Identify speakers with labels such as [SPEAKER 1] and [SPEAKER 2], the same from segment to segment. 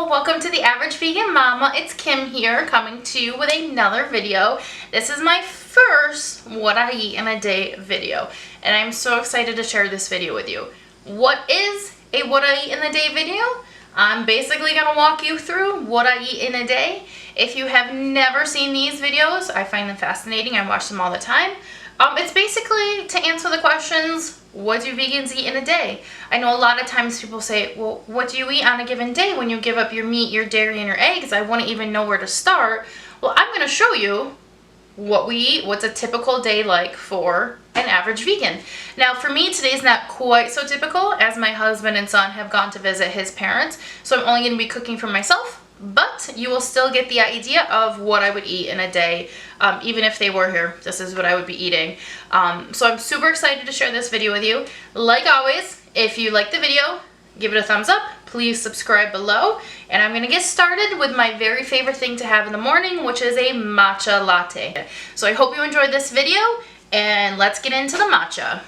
[SPEAKER 1] welcome to the Average Vegan Mama. It's Kim here coming to you with another video. This is my first what I eat in a day video and I'm so excited to share this video with you. What is a what I eat in a day video? I'm basically going to walk you through what I eat in a day. If you have never seen these videos, I find them fascinating. I watch them all the time. It's basically to answer the questions, what do vegans eat in a day? I know a lot of times people say, well, what do you eat on a given day when you give up your meat, your dairy, and your eggs? I wouldn't even know where to start. Well, I'm going to show you what we eat, what's a typical day like for an average vegan. Now, for me, today's not quite so typical as my husband and son have gone to visit his parents, so I'm only going to be cooking for myself. But you will still get the idea of what I would eat in a day. Even if they were here, this is what I would be eating. So I'm super excited to share this video with you. Like always, if you like the video, give it a thumbs up. Please subscribe below. And I'm going to get started with my very favorite thing to have in the morning, which is a matcha latte. So I hope you enjoyed this video, and let's get into the matcha.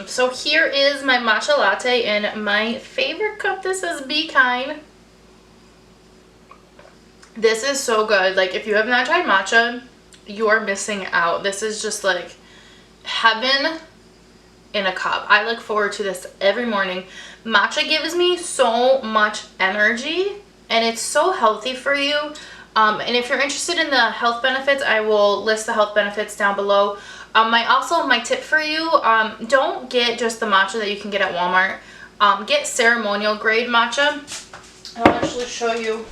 [SPEAKER 1] So here is my matcha latte in my favorite cup. This is Be Kind. This is so good. Like, if you have not tried matcha, you are missing out. This is just like heaven in a cup. I look forward to this every morning. Matcha gives me so much energy and it's so healthy for you. And if you're interested in the health benefits, I will list the health benefits down below. My tip for you, don't get just the matcha that you can get at Walmart. Get ceremonial grade matcha. I'll actually show you.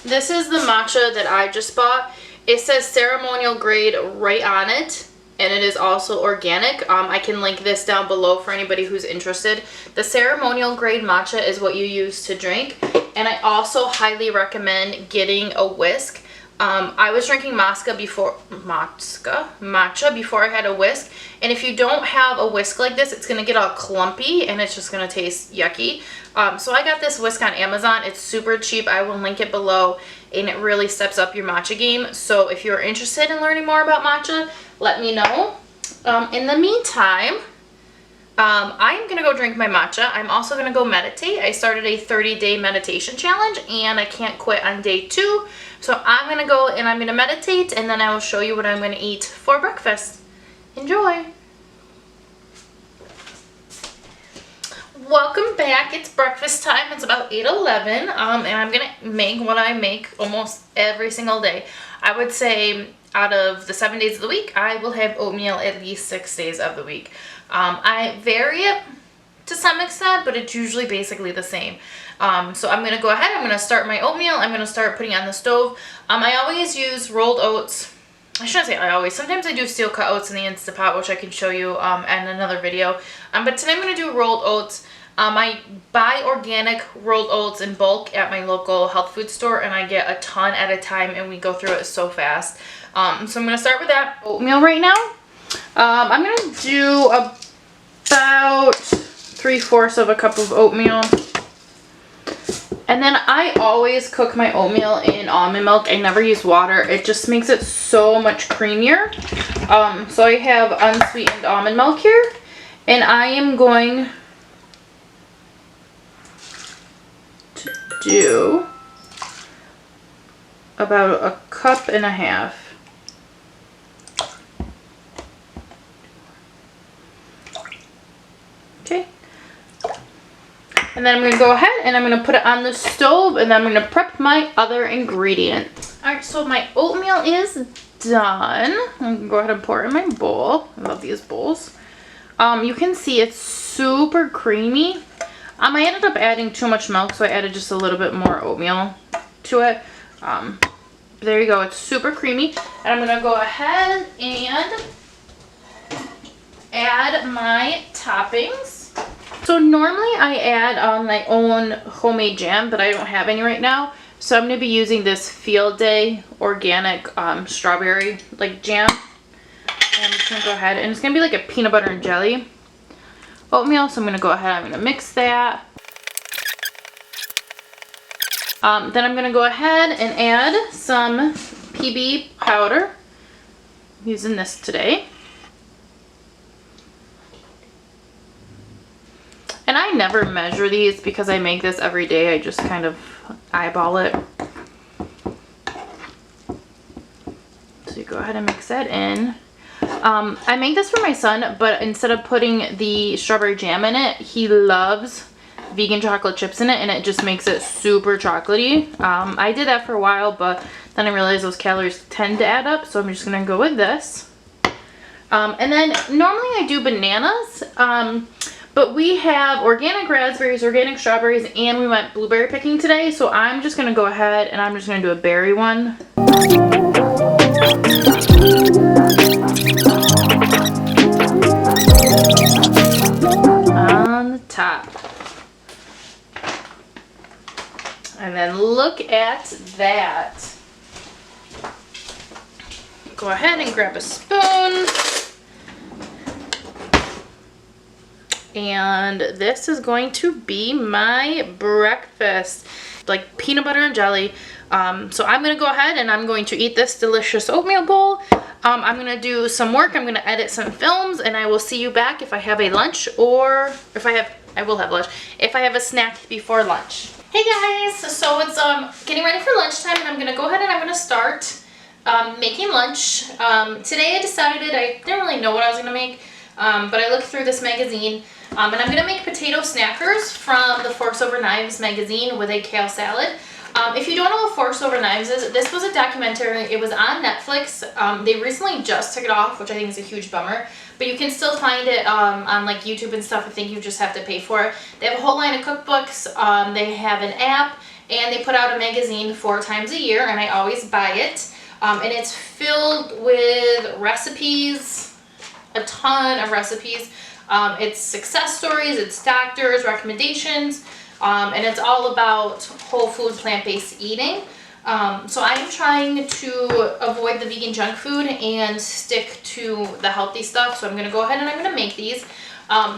[SPEAKER 1] This is the matcha that I just bought. It says ceremonial grade right on it, and it is also organic. I can link this down below for anybody who's interested. The ceremonial grade matcha is what you use to drink, and I also highly recommend getting a whisk. I was drinking matcha before I had a whisk, and if you don't have a whisk like this, it's gonna get all clumpy and it's just gonna taste yucky. So I got this whisk on Amazon. It's super cheap. I will link it below, and it really steps up your matcha game. So if you're interested in learning more about matcha, let me know. In the meantime, I'm gonna go drink my matcha. I'm also gonna go meditate. I started a 30-day meditation challenge and I can't quit on day 2. So I'm gonna go and I'm gonna meditate, and then I will show you what I'm gonna eat for breakfast. Enjoy. Welcome back. It's breakfast time. It's about 8:11, and I'm gonna make what I make almost every single day. I would say out of the 7 days of the week, I will have oatmeal at least 6 days of the week. I vary it to some extent, but it's usually basically the same. So I'm going to go ahead, I'm going to start my oatmeal, I'm going to start putting it on the stove. I always use rolled oats. I shouldn't say I always. Sometimes I do steel cut oats in the Instapot, which I can show you in another video. But today I'm going to do rolled oats. I buy organic rolled oats in bulk at my local health food store, and I get a ton at a time, and we go through it so fast. So I'm going to start with that oatmeal right now. I'm going to do about 3/4 of a cup of oatmeal. And then I always cook my oatmeal in almond milk. I never use water. It just makes it so much creamier. So I have unsweetened almond milk here. And I am going to do about 1.5 cups. Okay. And then I'm going to go ahead and I'm going to put it on the stove, and then I'm going to prep my other ingredients. Alright, so my oatmeal is done. I'm going to go ahead and pour it in my bowl. I love these bowls. You can see it's super creamy. I ended up adding too much milk, so I added just a little bit more oatmeal to it. There you go. It's super creamy. And I'm going to go ahead and add my toppings. So normally I add my own homemade jam, but I don't have any right now. So I'm going to be using this Field Day organic strawberry jam. And I'm just going to go ahead, and it's going to be like a peanut butter and jelly oatmeal. So I'm going to go ahead, I'm going to mix that. Then I'm going to go ahead and add some PB powder. I'm using this today. And I never measure these because I make this every day. I just kind of eyeball it. So you go ahead and mix that in. I make this for my son, but instead of putting the strawberry jam in it, he loves vegan chocolate chips in it, and it just makes it super chocolatey. I did that for a while, but then I realized those calories tend to add up, so I'm just gonna go with this. And then normally I do bananas, but we have organic raspberries, organic strawberries, and we went blueberry picking today, so I'm just gonna go ahead and I'm just gonna do a berry one. On the top. And then look at that. Go ahead and grab a spoon. And this is going to be my breakfast, like peanut butter and jelly. So I'm going to go ahead and I'm going to eat this delicious oatmeal bowl. I'm going to do some work. I'm going to edit some films, and I will see you back if I have a lunch, or if I will have lunch, if I have a snack before lunch. Hey guys, so it's getting ready for lunchtime, and I'm going to go ahead and I'm going to start making lunch. Today I decided, I didn't really know what I was going to make, but I looked through this magazine, and I'm going to make potato snackers from the Forks Over Knives magazine with a kale salad. If you don't know what Forks Over Knives is, this was a documentary. It was on Netflix. They recently just took it off, which I think is a huge bummer. But you can still find it on like YouTube and stuff. I think you just have to pay for it. They have a whole line of cookbooks. They have an app, and they put out a magazine 4 times a year, and I always buy it. And it's filled with recipes, a ton of recipes. It's success stories, it's doctors, recommendations. And it's all about whole food, plant-based eating. So I'm trying to avoid the vegan junk food and stick to the healthy stuff. So I'm going to go ahead and I'm going to make these.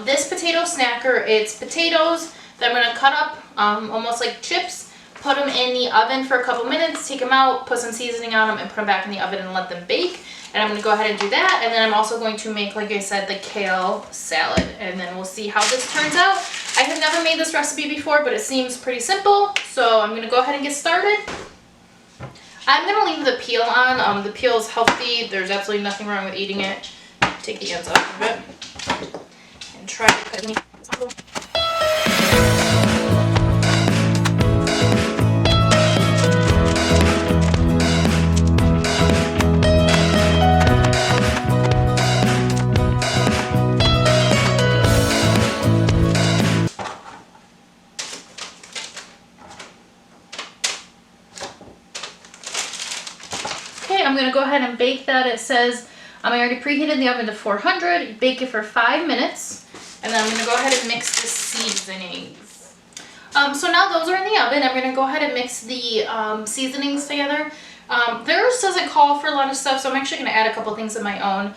[SPEAKER 1] This potato snacker, it's potatoes that I'm going to cut up almost like chips, put them in the oven for a couple minutes, take them out, put some seasoning on them, and put them back in the oven and let them bake. And I'm going to go ahead and do that. And then I'm also going to make, like I said, the kale salad. And then we'll see how this turns out. I have never made this recipe before, but it seems pretty simple. So I'm going to go ahead and get started. I'm going to leave the peel on. The peel is healthy. There's absolutely nothing wrong with eating it. Take the ends off of it. And try to cut as many as possible. I'm going to go ahead and bake that. It says I already preheated the oven to 400. Bake it for 5 minutes. And then I'm going to go ahead and mix the seasonings. So now those are in the oven. I'm going to go ahead and mix the seasonings together. Theirs doesn't call for a lot of stuff, so I'm actually going to add a couple things of my own.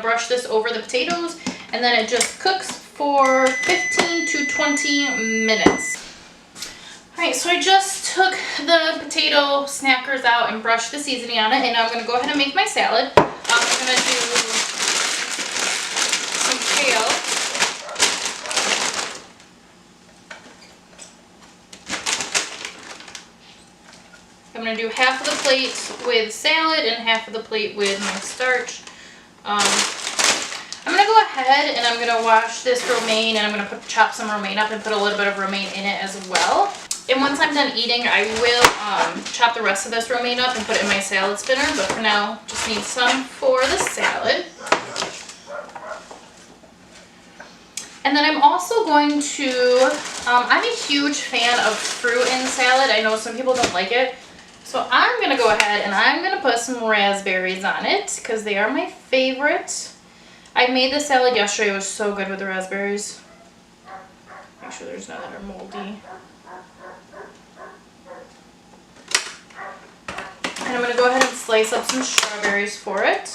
[SPEAKER 1] brush this over the potatoes, and then it just cooks for 15 to 20 minutes. Alright, so I just took the potato snackers out and brushed the seasoning on it, and now I'm going to go ahead and make my salad. I'm going to do some kale. I'm going to do half of the plate with salad and half of the plate with my starch. I'm going to go ahead and I'm going to wash this romaine, and I'm going to chop some romaine up and put a little bit of romaine in it as well. And once I'm done eating, I will chop the rest of this romaine up and put it in my salad spinner. But for now, just need some for the salad. And then I'm also going to, I'm a huge fan of fruit in salad. I know some people don't like it. So I'm going to go ahead and I'm going to put some raspberries on it because they are my favorite. I made the salad yesterday. It was so good with the raspberries. Make sure there's none that are moldy. And I'm going to go ahead and slice up some strawberries for it.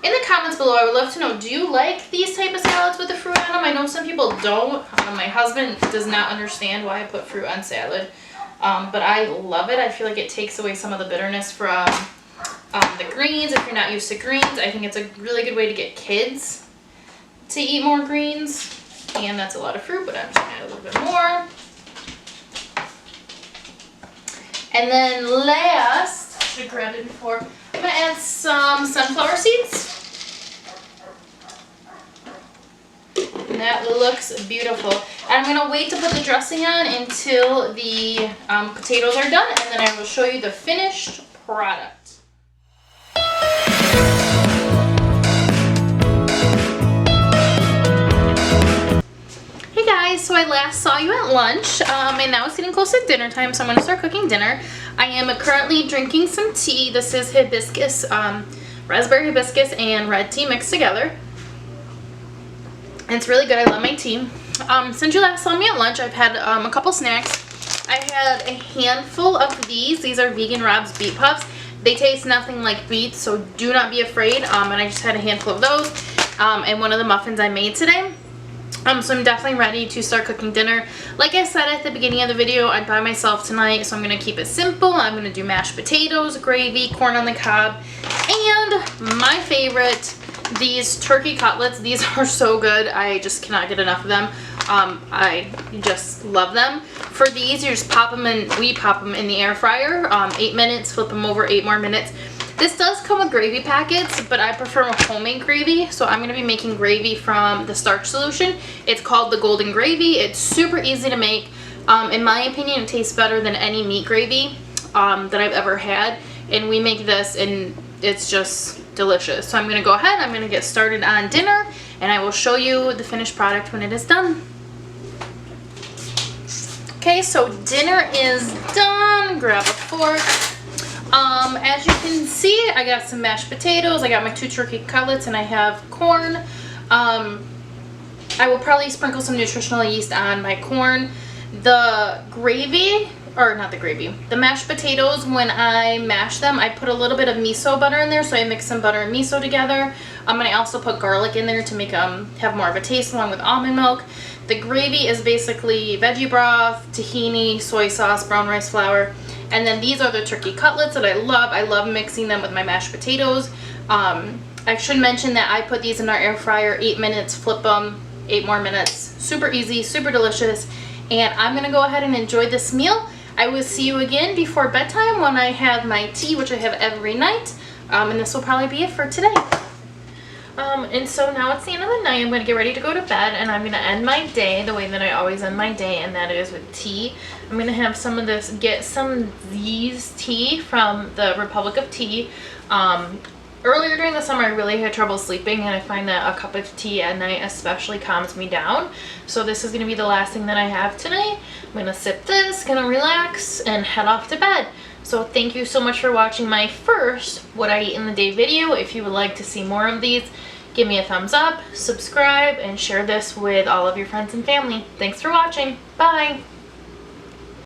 [SPEAKER 1] In the comments below, I would love to know, do you like these type of salads with the fruit on them? I know some people don't. My husband does not understand why I put fruit on salad, but I love it. I feel like it takes away some of the bitterness from the greens. If you're not used to greens, I think it's a really good way to get kids to eat more greens. And that's a lot of fruit, but I'm just going to add a little bit more. And then last, I should have grabbed it before, I'm going to add some sunflower seeds. And that looks beautiful. And I'm going to wait to put the dressing on until the potatoes are done, and then I will show you the finished product. So I last saw you at lunch, and now it's getting close to dinner time, so I'm going to start cooking dinner. I am currently drinking some tea. This is hibiscus, raspberry hibiscus and red tea mixed together. And it's really good. I love my tea. Since you last saw me at lunch, I've had a couple snacks. I had a handful of these. These are Vegan Rob's Beet Puffs. They taste nothing like beets, so do not be afraid. And I just had a handful of those, and one of the muffins I made today. So I'm definitely ready to start cooking dinner. Like I said at the beginning of the video, I'm by myself tonight, so I'm going to keep it simple. I'm going to do mashed potatoes, gravy, corn on the cob, and my favorite, these turkey cutlets. These are so good. I just cannot get enough of them. I just love them. For these, you just pop them in, we pop them in the air fryer, 8 minutes, flip them over 8 more minutes. This does come with gravy packets, but I prefer a homemade gravy, so I'm going to be making gravy from the starch solution. It's called the Golden Gravy. It's super easy to make. In my opinion, it tastes better than any meat gravy that I've ever had, and we make this and it's just delicious. So I'm going to go ahead, I'm going to get started on dinner, and I will show you the finished product when it is done. Okay, so dinner is done. Grab a fork. As you can see, I got some mashed potatoes, I got my 2 turkey cutlets, and I have corn. I will probably sprinkle some nutritional yeast on my corn. The gravy, or not the gravy, the mashed potatoes, when I mash them, I put a little bit of miso butter in there, so I mix some butter and miso together. And I also put garlic in there to make have more of a taste along with almond milk. The gravy is basically veggie broth, tahini, soy sauce, brown rice flour. And then these are the turkey cutlets that I love. I love mixing them with my mashed potatoes. I should mention that I put these in our air fryer, 8 minutes, flip them, 8 more minutes. Super easy, super delicious. And I'm going to go ahead and enjoy this meal. I will see you again before bedtime when I have my tea, which I have every night. And this will probably be it for today. And so now it's the end of the night. I'm going to get ready to go to bed, and I'm going to end my day the way that I always end my day, and that is with tea. I'm going to have some of this, get some of these tea from the Republic of Tea. Earlier during the summer, I really had trouble sleeping, and I find that a cup of tea at night especially calms me down. So this is going to be the last thing that I have tonight. I'm going to sip this, going to relax, and head off to bed. So thank you so much for watching my first What I Eat in the Day video. If you would like to see more of these, give me a thumbs up, subscribe, and share this with all of your friends and family. Thanks for watching. Bye!